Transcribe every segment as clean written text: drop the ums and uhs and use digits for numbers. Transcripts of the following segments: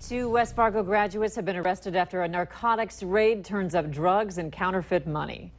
Two West Fargo graduates have been arrested after a narcotics raid turns up drugs and counterfeit money.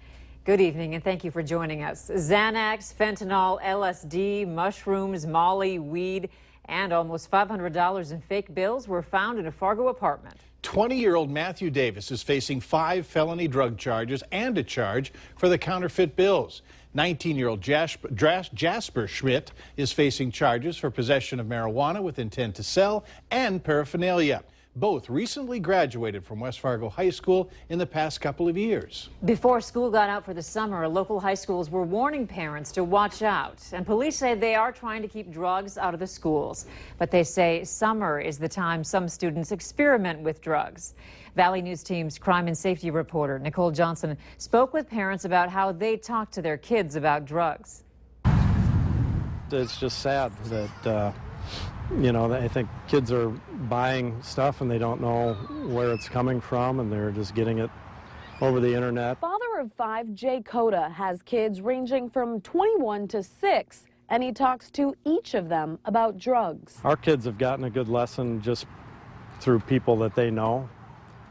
Good evening and thank you for joining us. Xanax, fentanyl, LSD, mushrooms, Molly, weed, and almost $500 in fake bills were found in a Fargo apartment. 20-year-old Matthew Davis is facing 5 felony drug charges and a charge for the counterfeit bills. 19-year-old Jasper Schmidt is facing charges for possession of marijuana with intent to sell and paraphernalia. Both recently graduated from West Fargo High School in the past couple of years. Before school got out for the summer, local high schools were warning parents to watch out. And police say they are trying to keep drugs out of the schools. But they say summer is the time some students experiment with drugs. Valley News Team's crime and safety reporter Nicole Johnson spoke with parents about how they talk to their kids about drugs. It's just sad that I think kids are buying stuff and they don't know where it's coming from and they're just getting it over the internet. Father of 5, Jay Cota, has kids ranging from 21 to 6, and he talks to each of them about drugs. Our kids have gotten a good lesson just through people that they know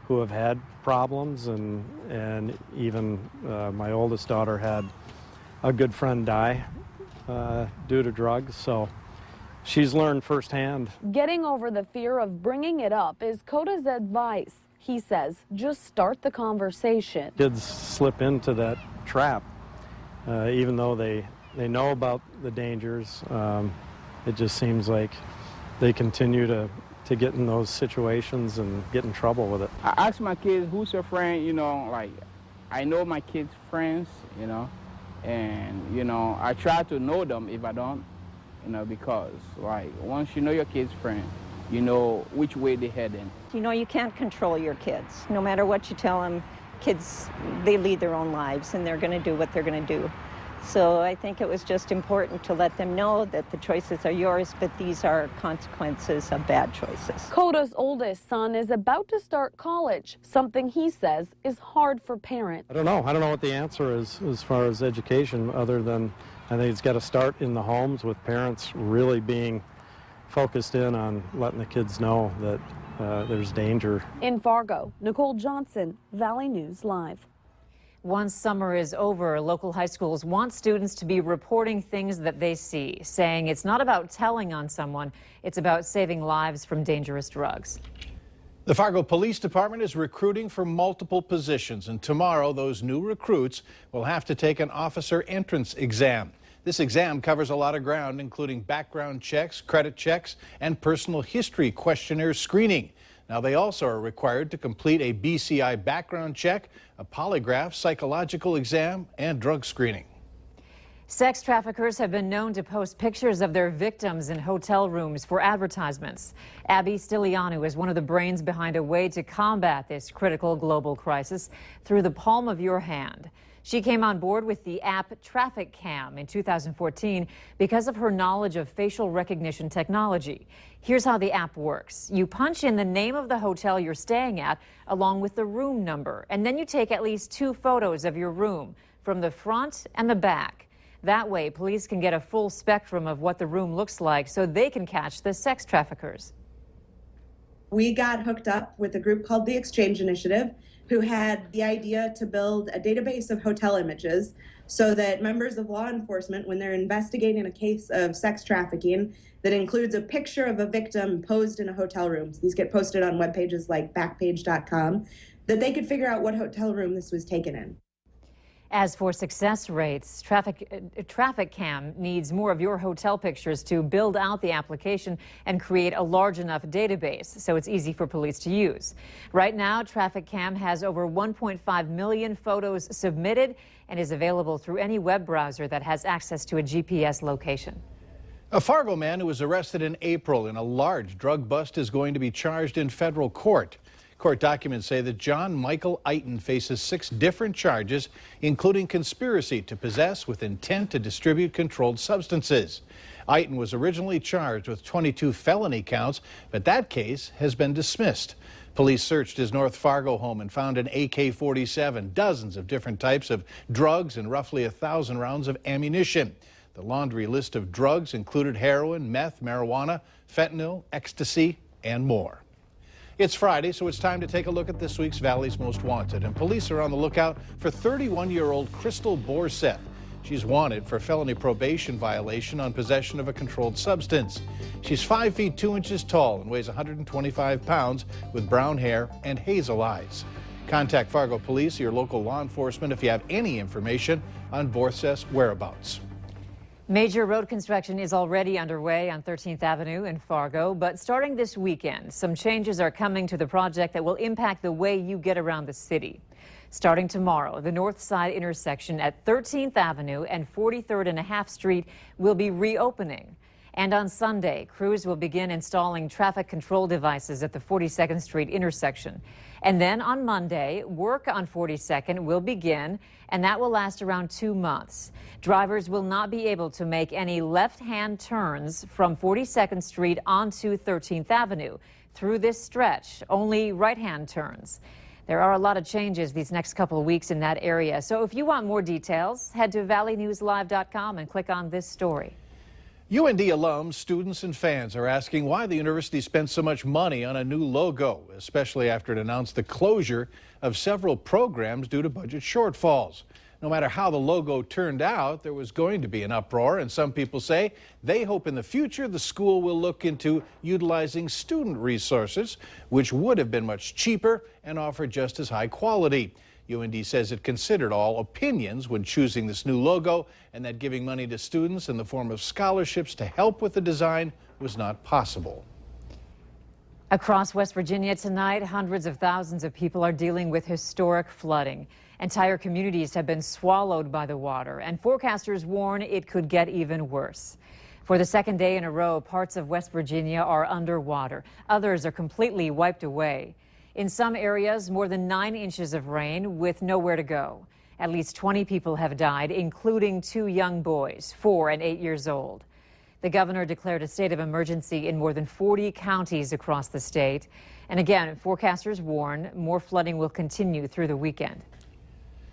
who have had problems, and even my oldest daughter had a good friend die due to drugs, so she's learned firsthand. Getting over the fear of bringing it up is Cota's advice. He says just start the conversation. Kids slip into that trap, even though they know about the dangers. It just seems like they continue to get in those situations and get in trouble with it. I ask my kids, who's your friend? Like I know my kids' friends, and I try to know them if I don't. Because like once you know your kid's friend, you know which way they're heading. You can't control your kids. No matter what you tell them, kids, they lead their own lives and they're going to do what they're going to do. So I think it was just important to let them know that the choices are yours, but these are consequences of bad choices. Cota's oldest son is about to start college, something he says is hard for parents. I don't know what the answer is as far as education, other than I think it's got to start in the homes with parents really being focused in on letting the kids know that there's danger. In Fargo, Nicole Johnson, Valley News Live. Once summer is over, local high schools want students to be reporting things that they see, saying it's not about telling on someone, it's about saving lives from dangerous drugs. The Fargo Police Department is recruiting for multiple positions, and tomorrow those new recruits will have to take an officer entrance exam. This exam covers a lot of ground, including background checks, credit checks, and personal history questionnaire screening. Now, they also are required to complete a BCI background check, a polygraph, psychological exam, and drug screening. Sex traffickers have been known to post pictures of their victims in hotel rooms for advertisements. Abby Stilianu is one of the brains behind a way to combat this critical global crisis through the palm of your hand. She came on board with the app Traffic Cam in 2014 because of her knowledge of facial recognition technology. Here's how the app works. You punch in the name of the hotel you're staying at along with the room number, and then you take at least 2 photos of your room from the front and the back. That way, police can get a full spectrum of what the room looks like so they can catch the sex traffickers. We got hooked up with a group called the Exchange Initiative, who had the idea to build a database of hotel images so that members of law enforcement, when they're investigating a case of sex trafficking that includes a picture of a victim posed in a hotel room, these get posted on web pages like Backpage.com, that they could figure out what hotel room this was taken in. As for success rates, Traffic Cam needs more of your hotel pictures to build out the application and create a large enough database so it's easy for police to use. Right now, Traffic Cam has over 1.5 million photos submitted and is available through any web browser that has access to a GPS location. A Fargo man who was arrested in April in a large drug bust is going to be charged in federal court. Court documents say that John Michael Eiton faces 6 different charges, including conspiracy to possess with intent to distribute controlled substances. Eiton was originally charged with 22 felony counts, but that case has been dismissed. Police searched his North Fargo home and found an AK-47, dozens of different types of drugs, and roughly 1,000 rounds of ammunition. The laundry list of drugs included heroin, meth, marijuana, fentanyl, ecstasy, and more. It's Friday, so it's time to take a look at this week's Valley's Most Wanted. And police are on the lookout for 31-year-old Crystal Borseth. She's wanted for felony probation violation on possession of a controlled substance. She's 5 feet 2 inches tall and weighs 125 pounds with brown hair and hazel eyes. Contact Fargo Police or your local law enforcement if you have any information on Borseth's whereabouts. Major road construction is already underway on 13th Avenue in Fargo, but starting this weekend, some changes are coming to the project that will impact the way you get around the city. Starting tomorrow, the north side intersection at 13th Avenue and 43rd and a half Street will be reopening. And on Sunday, crews will begin installing traffic control devices at the 42nd Street intersection. And then on Monday, work on 42nd will begin, and that will last around 2 months. Drivers will not be able to make any left-hand turns from 42nd Street onto 13th Avenue. Through this stretch, only right-hand turns. There are a lot of changes these next couple of weeks in that area. So if you want more details, head to valleynewslive.com and click on this story. UND alums, students, and fans are asking why the university spent so much money on a new logo, especially after it announced the closure of several programs due to budget shortfalls. No matter how the logo turned out, there was going to be an uproar, and some people say they hope in the future the school will look into utilizing student resources, which would have been much cheaper and offer just as high quality. UND says it considered all opinions when choosing this new logo, and that giving money to students in the form of scholarships to help with the design was not possible. Across West Virginia tonight, hundreds of thousands of people are dealing with historic flooding. Entire communities have been swallowed by the water, and forecasters warn it could get even worse. For the second day in a row, parts of West Virginia are underwater. Others are completely wiped away. In some areas, more than 9 inches of rain with nowhere to go. At least 20 people have died, including 2 young boys, 4 and 8 years old. The governor declared a state of emergency in more than 40 counties across the state. And again, forecasters warn more flooding will continue through the weekend.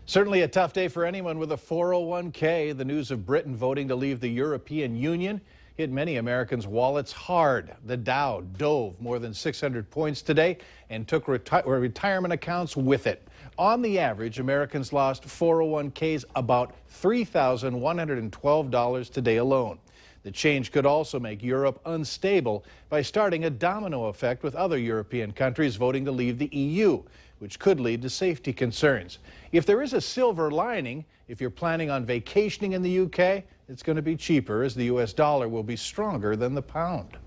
Certainly a tough day for anyone with a 401k. The news of Britain voting to leave the European Union hit many Americans' wallets hard. The Dow dove more than 600 points today and took retirement accounts with it. On the average, Americans lost 401ks about $3,112 today alone. The change could also make Europe unstable by starting a domino effect with other European countries voting to leave the EU, which could lead to safety concerns. If there is a silver lining, if you're planning on vacationing in the UK, it's going to be cheaper as the U.S. dollar will be stronger than the pound.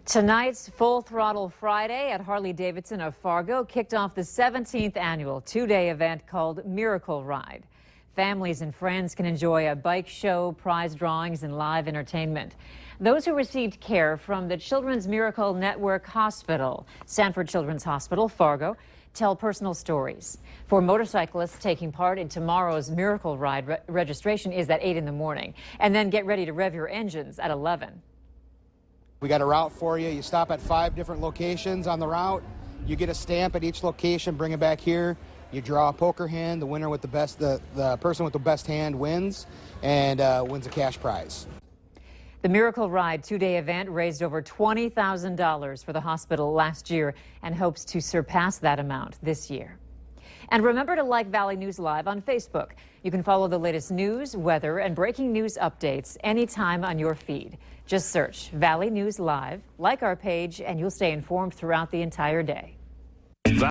Tonight's Full Throttle Friday at Harley-Davidson of Fargo kicked off the 17th annual 2-day event called Miracle Ride. Families and friends can enjoy a bike show, prize drawings, and live entertainment. Those who received care from the Children's Miracle Network Hospital, Sanford Children's Hospital, Fargo, tell personal stories. For motorcyclists taking part in tomorrow's Miracle Ride, registration is at 8 in the morning. And then get ready to rev your engines at 11. We got a route for you. You stop at 5 different locations on the route. You get a stamp at each location, bring it back here. You draw a poker hand. The winner with the best, the person with the best hand wins and wins a cash prize. The Miracle Ride 2-day event raised over $20,000 for the hospital last year and hopes to surpass that amount this year. And remember to like Valley News Live on Facebook. You can follow the latest news, weather, and breaking news updates anytime on your feed. Just search Valley News Live, like our page, and you'll stay informed throughout the entire day.